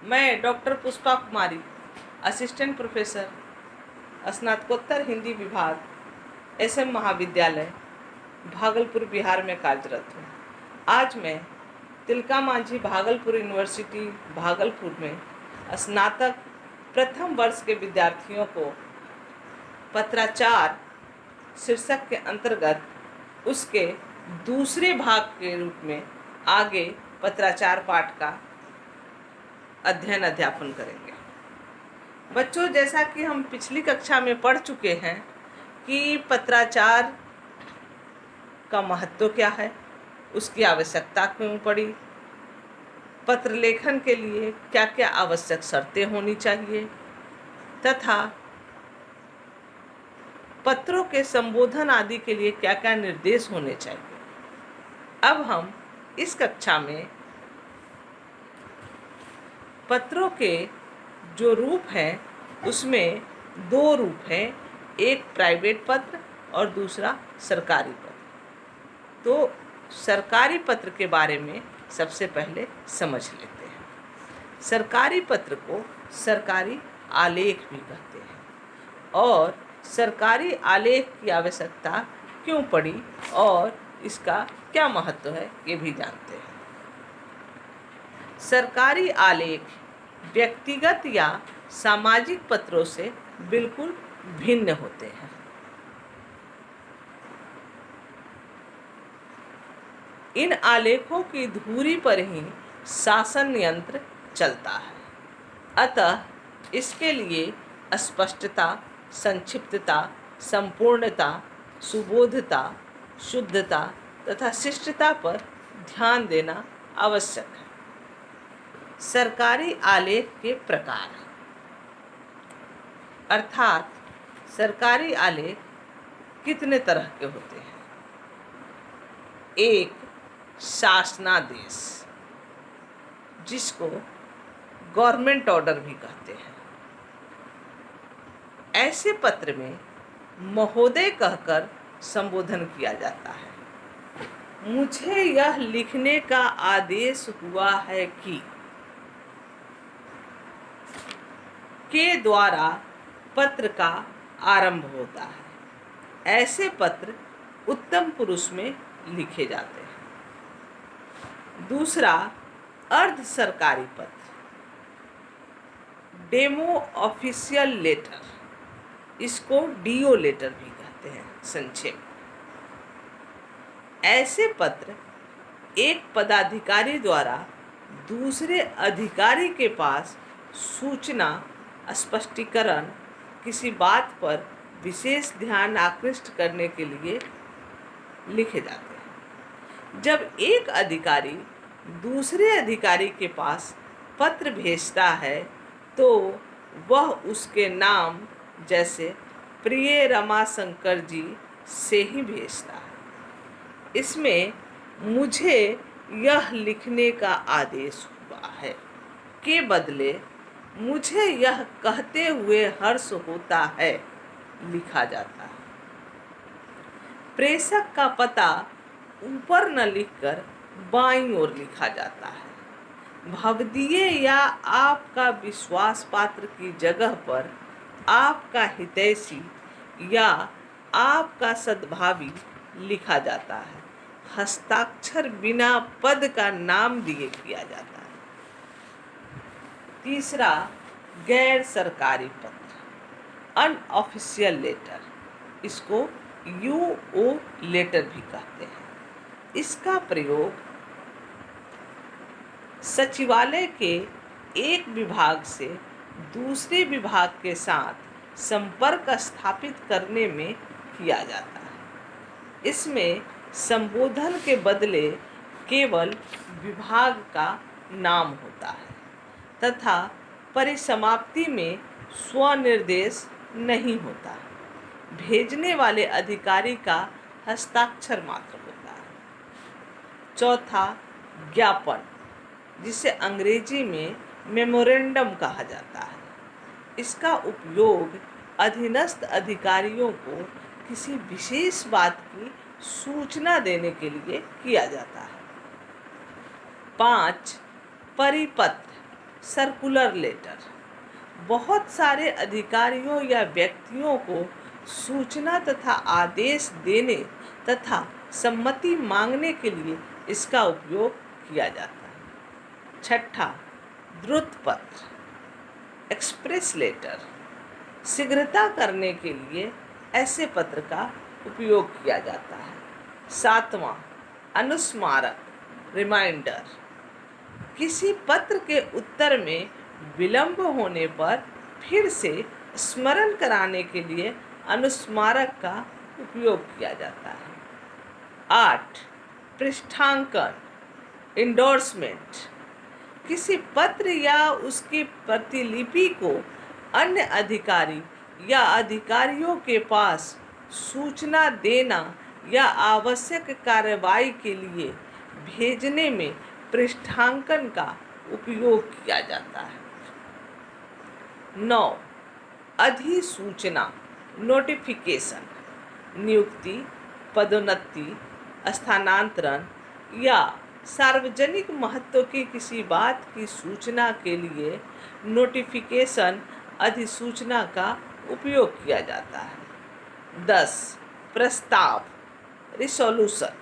मैं डॉक्टर पुष्पा कुमारी, assistant professor, स्नातकोत्तर हिंदी विभाग, एसएम महाविद्यालय, भागलपुर, बिहार में कार्यरत हूँ। आज मैं तिलका मांझी भागलपुर यूनिवर्सिटी भागलपुर में स्नातक प्रथम वर्ष के विद्यार्थियों को पत्राचार शीर्षक के अंतर्गत उसके दूसरे भाग के रूप में आगे पत्राचार पाठ का अध्ययन अध्यापन करेंगे। बच्चों, जैसा कि हम पिछली कक्षा में पढ़ चुके हैं कि पत्राचार का महत्व क्या है, उसकी आवश्यकता क्यों पड़ी, पत्र लेखन के लिए क्या क्या आवश्यक शर्तें होनी चाहिए तथा पत्रों के संबोधन आदि के लिए क्या क्या निर्देश होने चाहिए। अब हम इस कक्षा में पत्रों के जो रूप हैं उसमें दो रूप हैं, एक प्राइवेट पत्र और दूसरा सरकारी पत्र। तो सरकारी पत्र के बारे में सबसे पहले समझ लेते हैं। सरकारी पत्र को सरकारी आलेख भी कहते हैं और सरकारी आलेख की आवश्यकता क्यों पड़ी और इसका क्या महत्व है ये भी जानते हैं। सरकारी आलेख व्यक्तिगत या सामाजिक पत्रों से बिल्कुल भिन्न होते हैं। इन आलेखों की धुरी पर ही शासन यंत्र चलता है, अतः इसके लिए स्पष्टता, संक्षिप्तता, संपूर्णता, सुबोधता, शुद्धता तथा शिष्टता पर ध्यान देना आवश्यक है। सरकारी आलेख के प्रकार, अर्थात सरकारी आलेख कितने तरह के होते हैं। एक, शासनादेश, जिसको गवर्नमेंट ऑर्डर भी कहते हैं। ऐसे पत्र में महोदय कहकर संबोधन किया जाता है। मुझे यह लिखने का आदेश हुआ है कि के द्वारा पत्र का आरंभ होता है। ऐसे पत्र उत्तम पुरुष में लिखे जाते हैं। दूसरा, अर्ध सरकारी पत्र, डेमो ऑफिशियल लेटर, इसको डीओ लेटर भी कहते हैं संक्षेप। ऐसे पत्र एक पदाधिकारी द्वारा दूसरे अधिकारी के पास सूचना, स्पष्टीकरण, किसी बात पर विशेष ध्यान आकृष्ट करने के लिए लिखे जाते हैं। जब एक अधिकारी दूसरे अधिकारी के पास पत्र भेजता है तो वह उसके नाम जैसे प्रिय रमाशंकर जी से ही भेजता है। इसमें मुझे यह लिखने का आदेश हुआ है के बदले मुझे यह कहते हुए हर्ष होता है लिखा जाता है। प्रेषक का पता ऊपर न लिखकर बाईं ओर लिखा जाता है। भवदीय या आपका विश्वास पात्र की जगह पर आपका हितैषी या आपका सद्भावी लिखा जाता है। हस्ताक्षर बिना पद का नाम दिए किया जाता है। तीसरा, गैर सरकारी पत्र, अनऑफिशियल लेटर, इसको यूओ लेटर भी कहते हैं। इसका प्रयोग सचिवालय के एक विभाग से दूसरे विभाग के साथ संपर्क स्थापित करने में किया जाता है। इसमें संबोधन के बदले केवल विभाग का नाम होता है तथा परिसमाप्ति में स्वनिर्देश नहीं होता। भेजने वाले अधिकारी का हस्ताक्षर मात्र होता है। चौथा, ज्ञापन, जिसे अंग्रेजी में मेमोरेंडम कहा जाता है। इसका उपयोग अधीनस्थ अधिकारियों को किसी विशेष बात की सूचना देने के लिए किया जाता है। 5, परिपत्र, सर्कुलर लेटर, बहुत सारे अधिकारियों या व्यक्तियों को सूचना तथा आदेश देने तथा सम्मति मांगने के लिए इसका उपयोग किया जाता है। छठा, द्रुत पत्र, एक्सप्रेस लेटर, शीघ्रता करने के लिए ऐसे पत्र का उपयोग किया जाता है। सातवां, अनुस्मारक, रिमाइंडर, किसी पत्र के उत्तर में विलंब होने पर फिर से स्मरण कराने के लिए अनुस्मारक का उपयोग किया जाता है। 8, पृष्ठांकन, इंडोर्समेंट, किसी पत्र या उसकी प्रतिलिपि को अन्य अधिकारी या अधिकारियों के पास सूचना देना या आवश्यक कार्रवाई के लिए भेजने में पृष्ठांकन का उपयोग किया जाता है। 9, अधिसूचना, नोटिफिकेशन, नियुक्ति, पदोन्नति, स्थानांतरण या सार्वजनिक महत्व की किसी बात की सूचना के लिए नोटिफिकेशन, अधिसूचना का उपयोग किया जाता है। 10, प्रस्ताव, रिसोल्यूशन,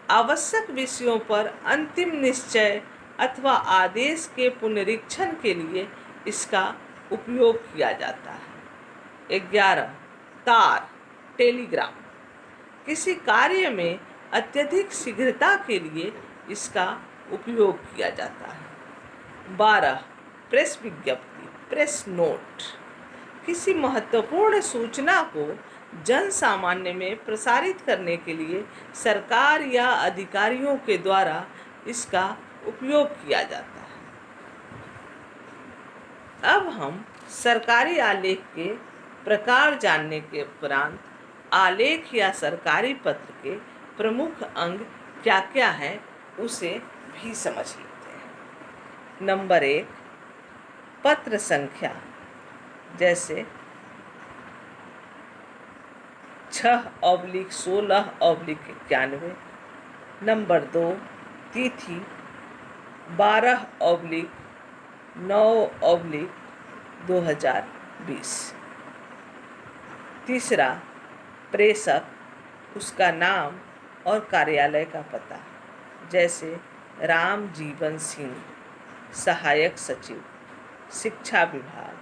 आवश्यक विषयों पर अंतिम निश्चय अथवा आदेश के पुनरीक्षण के लिए इसका उपयोग किया जाता है। 11, तार, टेलीग्राम, किसी कार्य में अत्यधिक शीघ्रता के लिए इसका उपयोग किया जाता है। 12, प्रेस विज्ञप्ति, प्रेस नोट, किसी महत्वपूर्ण सूचना को जन सामान्य में प्रसारित करने के लिए सरकार या अधिकारियों के द्वारा इसका उपयोग किया जाता है। अब हम सरकारी आलेख के प्रकार जानने के उपरांत आलेख या सरकारी पत्र के प्रमुख अंग क्या क्या हैं उसे भी समझ लेते हैं। नंबर 1, पत्र संख्या, जैसे 6/16/91। नंबर 2, तिथि 12/9/2020। तीसरा, प्रेषक, उसका नाम और कार्यालय का पता, जैसे राम जीवन सिंह, सहायक सचिव, शिक्षा विभाग,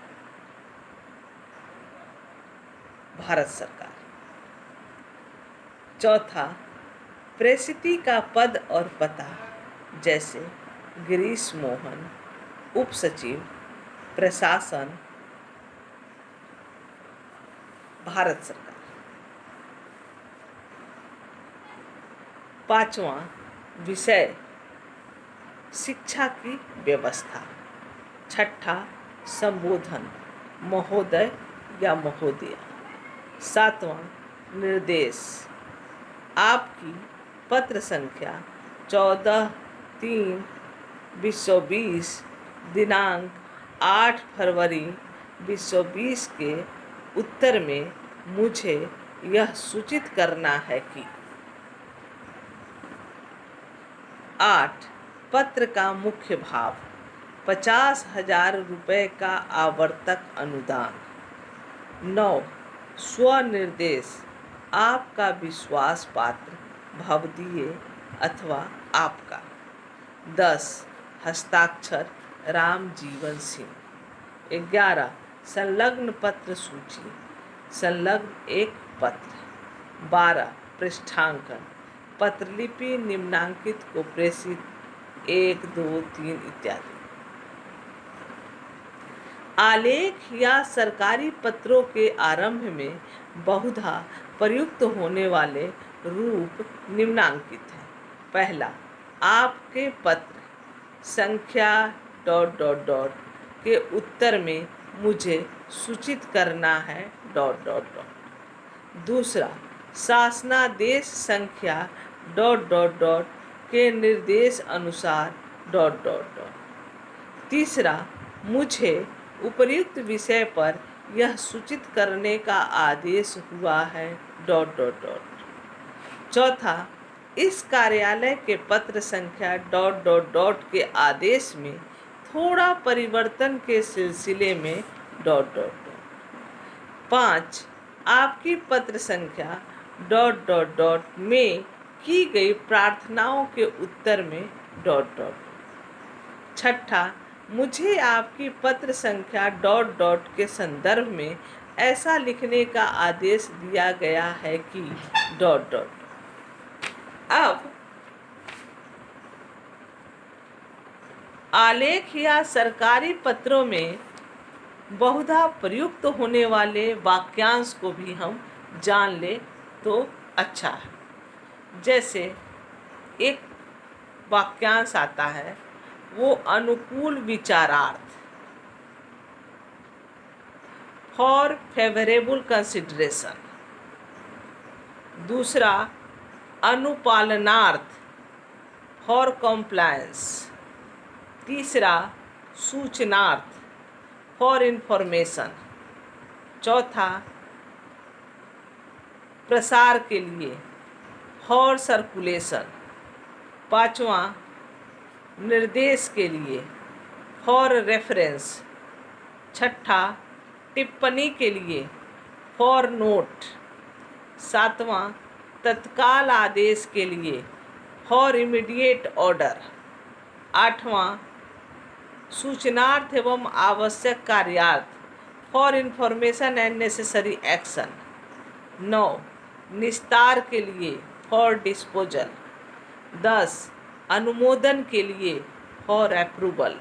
भारत सरकार। चौथा, प्रेषिती का पद और पता, जैसे गिरीश मोहन, उप सचिव, प्रशासन, भारत सरकार। पांचवा, विषय, शिक्षा की व्यवस्था। छठा, संबोधन, महोदय या महोदया। सातवां, निर्देश, आपकी पत्र संख्या 14/3/2020 दिनांक 8 फरवरी 2020 के उत्तर में मुझे यह सूचित करना है कि 8, पत्र का मुख्य भाव 50,000 रुपये का आवर्तक अनुदान। 9, स्वनिर्देश, आपका विश्वास पात्र, भवदीय अथवा आपका। 10, हस्ताक्षर, राम जीवन सिंह। 11, संलग्न पत्र सूची, संलग्न एक पत्र। 12, पृष्ठांकन, पत्रलिपि निम्नांकित को प्रेषित 1, 2, 3 इत्यादि। आलेख या सरकारी पत्रों के आरंभ में बहुधा प्रयुक्त होने वाले रूप निम्नांकित हैं। पहला, आपके पत्र संख्या ... के उत्तर में मुझे सूचित करना है ... दूसरा, शासनादेश संख्या ... के निर्देश अनुसार ... तीसरा, मुझे उपर्युक्त विषय पर यह सूचित करने का आदेश हुआ है ... चौथा, इस कार्यालय के पत्र संख्या ... के आदेश में थोड़ा परिवर्तन के सिलसिले में डॉट डॉट डॉट। 5. आपकी पत्र संख्या डॉट डॉट डॉट में की गई प्रार्थनाओं के उत्तर में डॉट डॉट। 6. मुझे आपकी पत्र संख्या डॉट डॉट के संदर्भ में ऐसा लिखने का आदेश दिया गया है कि डॉट डॉट। अब आलेख या सरकारी पत्रों में बहुधा प्रयुक्त होने वाले वाक्यांश को भी हम जान ले तो अच्छा है। जैसे एक वाक्यांश आता है, वो अनुकूल विचारार्थ, फॉर फेवरेबल कंसिडरेशन। दूसरा अनुपालनार्थ, फॉर कॉम्प्लायंस। तीसरा सूचनार्थ, फॉर इंफॉर्मेशन। चौथा प्रसार के लिए, फॉर सर्कुलेशन। 5वां निर्देश के लिए, फॉर रेफरेंस। 6ठा टिप्पणी के लिए, फॉर नोट। 7वां तत्काल आदेश के लिए, फॉर इमीडिएट ऑर्डर। 8वां सूचनार्थ एवं आवश्यक कार्यार्थ, for information and necessary action. 9 निस्तार के लिए, फॉर डिस्पोजल। 10 अनुमोदन के लिए, फॉर अप्रूवल।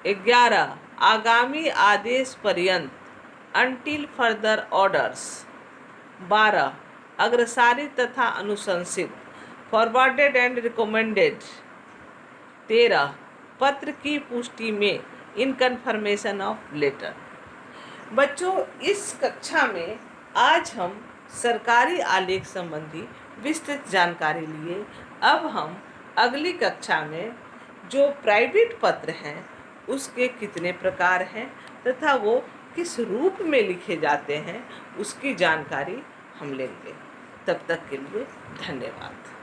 11 आगामी आदेश पर्यंत, अनटिल फर्दर ऑर्डर्स। 12 अग्रसारित तथा अनुशंसित, फॉरवर्डेड एंड रिकमेंडेड। 13 पत्र की पुष्टि में, इन कन्फर्मेशन ऑफ लेटर। बच्चों, इस कक्षा में आज हम सरकारी आलेख संबंधी विस्तृत जानकारी लिए। अब हम अगली कक्षा में जो प्राइवेट पत्र हैं उसके कितने प्रकार हैं तथा वो किस रूप में लिखे जाते हैं उसकी जानकारी हम लेंगे। तब तक के लिए धन्यवाद।